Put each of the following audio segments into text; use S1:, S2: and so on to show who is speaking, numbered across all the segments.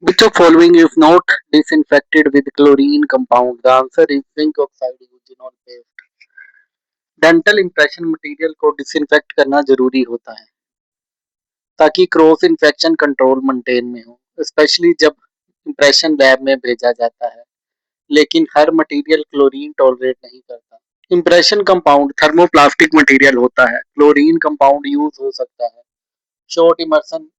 S1: Which of following is not disinfected with chlorine compound? The answer is zinc oxide eugenol paste. Dental impression material को disinfect करना जरूरी होता है ताकि cross infection control maintain में हो, स्पेशली जब इंप्रेशन लैब में भेजा जाता है। लेकिन हर मटेरियल क्लोरीन टॉलरेट नहीं करता। इंप्रेशन कंपाउंड थर्मोप्लास्टिक मटेरियल होता है। क्लोरीन कंपाउंड यूज हो सकता है। शॉर्ट इमर्शन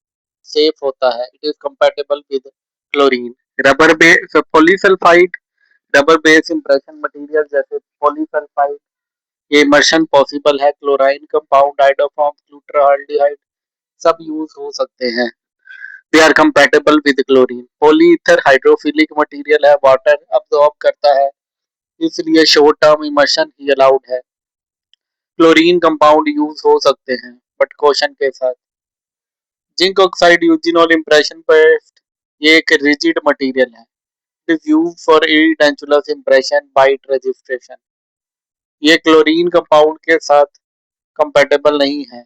S1: सेफ होता है। It is compatible with chlorine. Rubber base polysulfide rubber base impression material जैसे पॉलीसल्फाइड, ये इमर्शन पॉसिबल है। क्लोराइन कंपाउंड आइडोफॉर्म ग्लूटाल्डिहाइड सब यूज हो सकते हैं। They are compatible with chlorine. Polyether hydrophilic material है, वाटर अब्सॉर्ब करता है, इसलिए शॉर्ट टर्म इमर्शन ही अलाउड है। क्लोरीन कंपाउंड यूज हो सकते हैं बट कॉशन के साथ। Zinc oxide eugenol impression paste, ये एक रिजिड मटेरियल है। It is use for edentulous impression bite registration. ये क्लोरीन कंपाउंड के साथ कंपेटेबल नहीं है।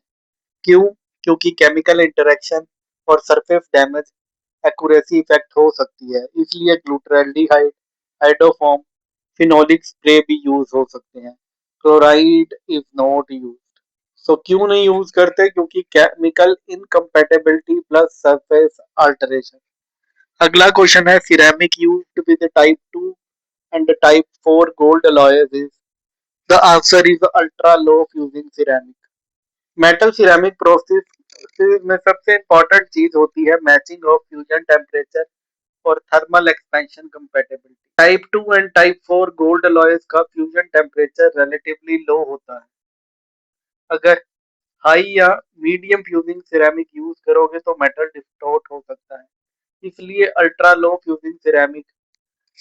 S1: क्यों? क्योंकि केमिकल इंटरेक्शन और सरफेस डैमेज एक्यूरेसी इफेक्ट हो सकती है, इसलिए ग्लूटाल्डिहाइड, हाइड्रोफॉर्म, फिनोलिक स्प्रे भी यूज हो सकते हैं। Chloride is not use. So क्यों नहीं यूज करते? क्योंकि chemical incompatibility plus surface alteration. अगला क्वेश्चन है, ceramic used with type 2 and type 4 gold alloys is. The answer is ultra low fusing ceramic. Metal ceramic process में सबसे important चीज होती है मैचिंग ऑफ फ्यूजन टेम्परेचर और thermal expansion compatibility. Type 2 and type 4 gold alloys का fusion temperature relatively low होता है। अगर हाई या मीडियम फ्यूजिंग सिरेमिक यूज करोगे तो मेटल डिस्टॉर्ट हो सकता है, इसलिए ultra low fusing ceramic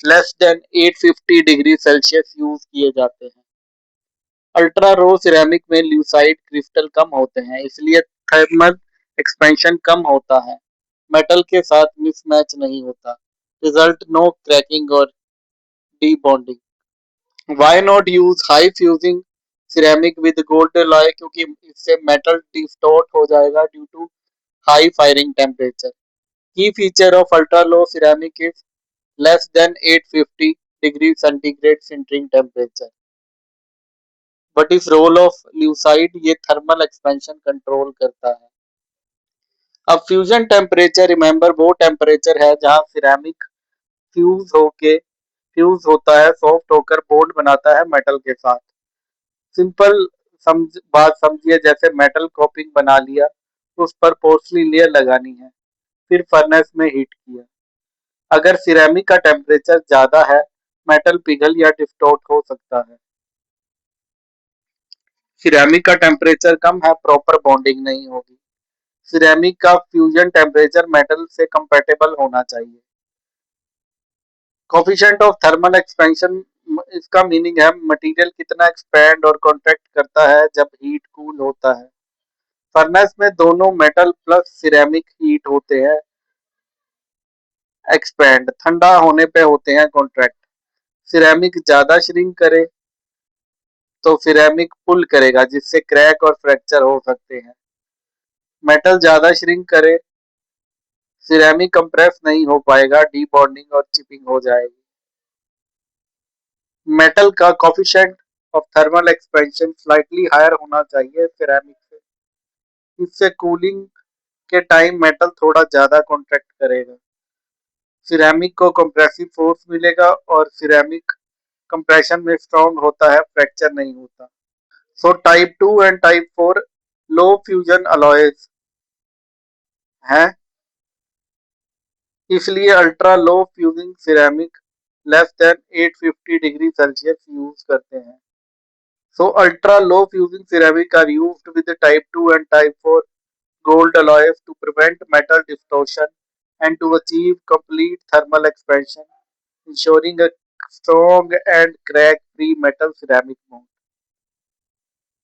S1: less than 850 degree Celsius use किए जाते हैं। अल्ट्रा रो सिरेमिक में ल्यूसाइड क्रिस्टल कम होते हैं, इसलिए थर्मल एक्सपेंशन कम होता है। मेटल के साथ मिसमैच नहीं होता। रिजल्ट नो क्रैकिंग और debonding. Why not use high fusing ceramic with gold alloy? क्योंकि इससे मेटल डिस्टॉर्ट हो जाएगा due to high firing temperature. Key feature of ultra low ceramic is less than 850 degree centigrade sintering temperature. But इस role of leucite, ये thermal expansion control करता है। अब fusion temperature, remember वो टेम्परेचर है जहां सिरेमिक फ्यूज होता है, सॉफ्ट होकर बॉन्ड बनाता है मेटल के साथ। सिंपल बात समझिए, जैसे मेटल कोपिंग बना लिया, उस पर पोर्सली लेयर लगानी है, फिर फर्नेस में हीट किया। अगर सिरेमिक का टेम्परेचर ज्यादा है, मेटल पिघल या डिस्टॉर्ट हो सकता है। सिरेमिक का टेम्परेचर कम है, प्रॉपर बॉन्डिंग नहीं होगी। सिरेमिक का फ्यूजन टेम्परेचर मेटल से कंपैटिबल होना चाहिए। कोफिशिएंट ऑफ थर्मल एक्सपेंशन, इसका मीनिंग है मटेरियल कितना एक्सपैंड और कॉन्ट्रैक्ट करता है जब हीट कूल होता है। फर्नेस में दोनों मेटल प्लस सिरेमिक हीट होते हैं एक्सपैंड, ठंडा होने पे होते हैं कॉन्ट्रैक्ट। सिरेमिक ज्यादा श्रिंक करे तो सिरेमिक पुल करेगा, जिससे क्रैक और फ्रैक्चर हो सकते हैं। मेटल ज्यादा श्रिंक करे, सिरेमिक कंप्रेस नहीं हो पाएगा, डी बॉन्डिंग और चिपिंग हो जाएगी। मेटल का coefficient of thermal expansion slightly higher होना चाहिए सिरेमिक से। इससे कूलिंग के टाइम मेटल थोड़ा ज्यादा कॉन्ट्रैक्ट करेगा। सिरेमिक को कंप्रेसिव फोर्स मिलेगा और सिरेमिक कंप्रेशन में स्ट्रॉन्ग होता है, फ्रैक्चर नहीं होता। So type 2 and type 4 low fusion alloys हैं, इसलिए ultra low fusing ceramic less than 850 degree Celsius use करते हैं। So ultra low fusing ceramic are used with the type 2 and type 4 gold alloys to prevent metal distortion and to achieve complete thermal expansion, ensuring a strong and crack-free metal ceramic mold.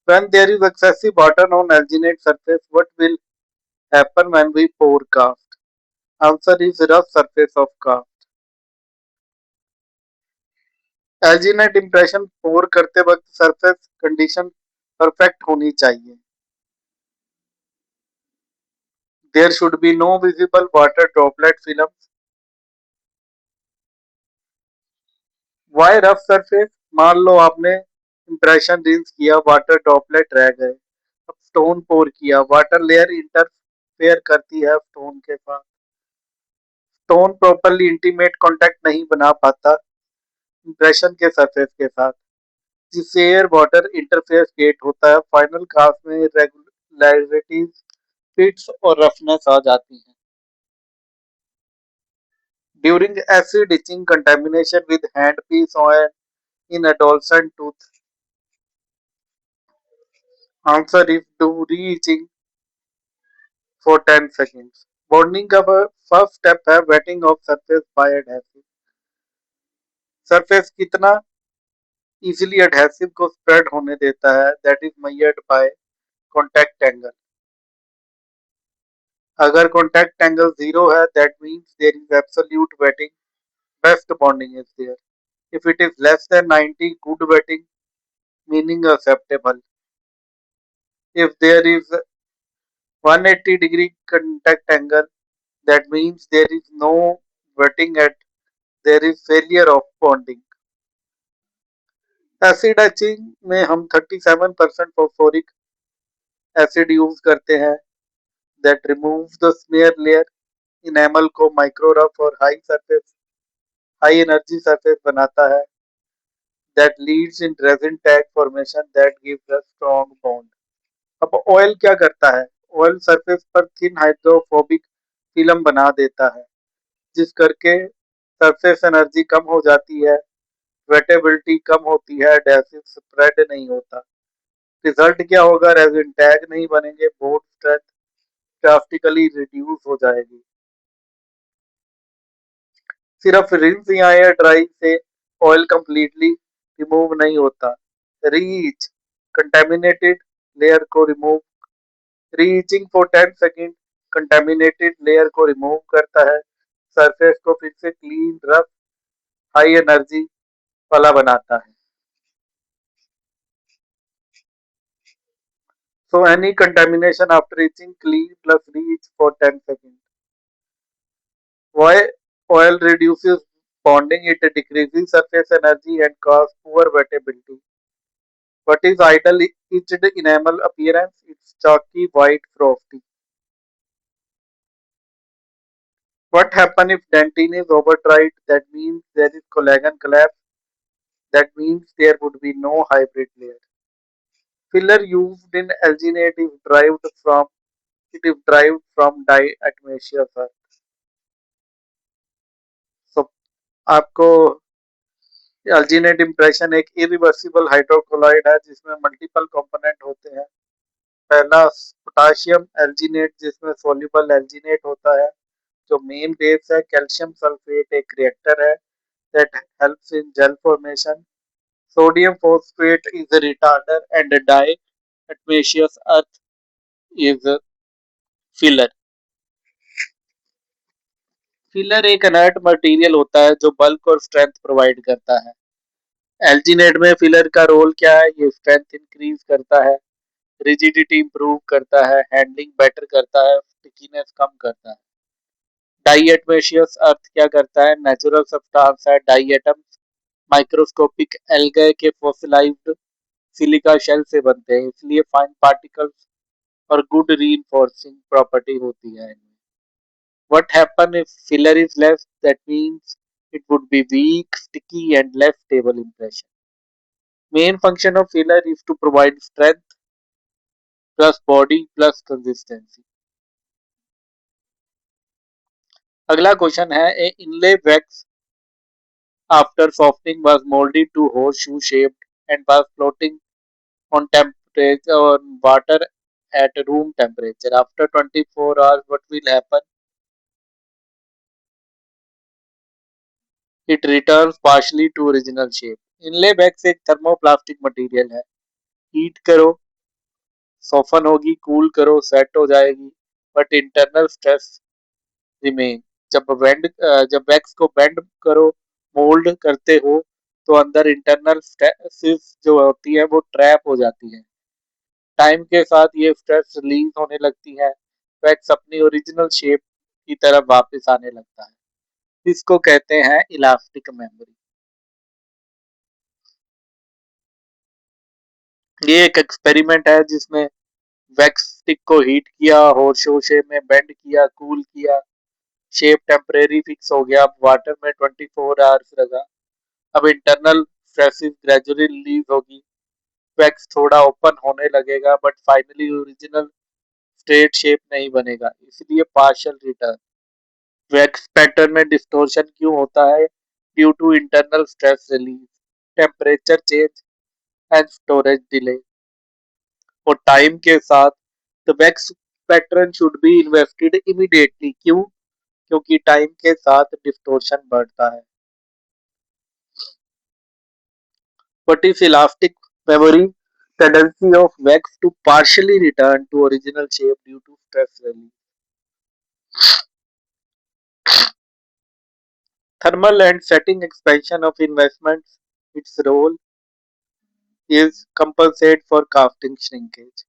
S1: When there is excessive water on alginate surface, what will happen when we pour cast? Answer is rough surface of cast. Alginate impression pour करते वक्त surface condition perfect होनी चाहिए. There should be no visible water droplet films. Why rough surface? मान लो आपने impression rinse किया, water droplet रह गए। अब स्टोन पोर किया, वाटर लेयर इंटरफेयर करती है स्टोन के साथ। स्टोन प्रॉपरली इंटीमेट कांटेक्ट नहीं बना पाता इम्प्रेशन के सरफेस के साथ, जिससे एयर वाटर इंटरफेस क्रिएट होता है। फाइनल कास्ट में इरेगुलरिटीज, फिट्स और रफनेस आ जाती है। During acid etching, contamination with hand piece oil in adolescent tooth. Answer is do re-itching for 10 seconds. Bonding का फर्स्ट स्टेप है wetting of surface by adhesive. Surface कितना easily adhesive को spread होने देता है, that is measured by contact angle. अगर contact angle 0 है, that means there is absolute wetting, best bonding is there. If it is less than 90, good wetting, meaning acceptable. If there is 180 degree contact angle, that means there is no wetting at, there is failure of bonding. Acid etching में हम 37% phosphoric acid use करते हैं, that remove the smear layer. Enamel को micro rough और high energy surface बनाता है, that leads in resin tag formation that gives a strong bond. अब oil क्या करता है? ऑयल सरफेस पर थिन हाइड्रोफोबिक फिल्म बना देता है, जिस करके सरफेस एनर्जी कम हो जाती है, वेटेबिलिटी कम होती है, एडहेसिव स्प्रेड नहीं होता। रिजल्ट क्या होगा? रेजिन टैग नहीं बनेंगे, बोर्ड स्ट्रेंथ ड्रास्टिकली रिड्यूस हो जाएगी। सिर्फ रिंस या एयर ड्राई से ऑयल कंप्लीटली रिमूव नहीं होता। रीच कंटेमिनेटेड लेयर को remove, reaching for 10 second contaminated layer को रिमूव करता है, सरफेस को फिर से क्लीन रफ हाई एनर्जी वाला बनाता है। So any contamination after reaching clean plus reach for 10 seconds. Why oil reduces bonding? It decreases surface energy and causes poor wettability. What is idle etched enamel appearance? It's chalky, white, frosty. What happens if dentine is overtried? That means there is collagen collapse. That means there would be no hybrid layer. Filler used in alginate is derived from, it is derived from diatomaceous earth. So आपको alginate impression एक irreversible hydrochloride है जिसमें multiple component होते हैं। पहला potassium alginate, जिसमें soluble alginate होता है। जो मेन बेस है कैल्शियम सल्फेट, एक रिएक्टर है that helps in gel formation. Sodium phosphate is a retarder and a diatomaceous earth is a filler. Filler एक इनर्ट मटेरियल होता है जो बल्क और स्ट्रेंथ प्रोवाइड करता है। एल्जीनेट में फिलर का रोल क्या है? ये स्ट्रेंथ इंक्रीज करता है, रिजिडिटी इंप्रूव करता है, हैंडलिंग बेटर करता है, स्टिकीनेस कम करता है। डाइएटमेशियस अर्थ क्या करता है? नेचुरल सब्सटेंस है, डाइएटम्स माइक्रोस्कोपिक एल्गे के फॉसिलाइज्ड सिलिका शेल से बनते हैं, इसलिए फाइन पार्टिकल्स और गुड रीइंफोर्सिंग प्रॉपर्टी होती है इनमें। What happen if filler is less? That means it would be weak, sticky and less stable impression. Main function of filler is to provide strength plus body plus consistency. अगला question है, ए इनले wax after softening was molded to horseshoe shaped and was floating on temperature on water at room temperature. After 24 hours, what will happen? It returns partially to original shape. Inlay wax एक thermoplastic material है। Heat करो soften होगी, cool करो set हो जाएगी, but internal stress remain. जब wax को bend करो, मोल्ड करते हो, तो अंदर इंटरनल स्ट्रेस जो होती है वो ट्रैप हो जाती है। टाइम के साथ ये स्ट्रेस रिलीज होने लगती है, वैक्स अपनी ओरिजिनल शेप की तरफ वापस आने लगता है। इसको कहते हैं इलास्टिक मेमोरी। ये एक एक्सपेरिमेंट है जिसमें वैक्स स्टिक को हीट किया, होशो शेप में बेंड किया, कूल किया, शेप टेम्परेरी फिक्स हो गया, अब वाटर में 24 आवर्स रखा। अब इंटरनल स्ट्रेसेस ग्रेजुअली रिलीज होगी, वैक्स थोड़ा ओपन होने लगेगा but finally original straight shape नहीं बनेगा, इसलिए पार्शियल रिटर्न। वैक्स पैटर्न में डिस्टोर्शन क्यों होता है? Due to internal stress release, temperature change and storage delay. और टाइम के साथ the wax pattern should be invested immediately. क्यों? क्योंकि टाइम के साथ डिस्टोर्शन बढ़ता है। What is elastic memory? Tendency of wax to partially return to original shape due to stress release. Thermal and setting expansion of investments. Its role is compensate for casting shrinkage.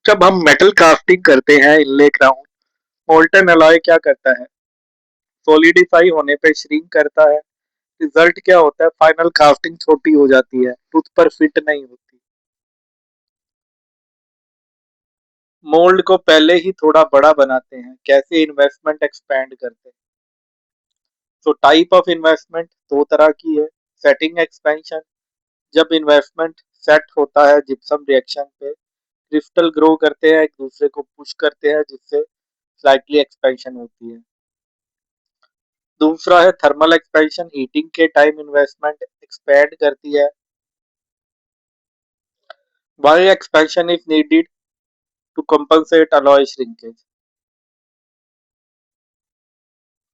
S1: जब हम metal casting करते हैं इनले crown, molten alloy क्या करता है? Solidify होने पे shrink करता है। रिजल्ट क्या होता है? फाइनल कास्टिंग छोटी हो जाती है, टूथ पर फिट नहीं होती। मोल्ड को पहले ही थोड़ा बड़ा बनाते हैं। कैसे? इन्वेस्टमेंट एक्सपेंड करते हैं। तो टाइप ऑफ इन्वेस्टमेंट दो तरह की है। सेटिंग एक्सपेंशन, जब इन्वेस्टमेंट सेट होता है जिप्सम रिएक्शन पे, क्रिस्टल ग्रो करते हैं, एक दूसरे को पुश करते हैं जिससे स्लाइटली एक्सपेंशन होती है। दूसरा है थर्मल एक्सपेंशन, हीटिंग के टाइम इन्वेस्टमेंट एक्सपेंड करती है। Why expansion is needed to compensate alloy shrinkage.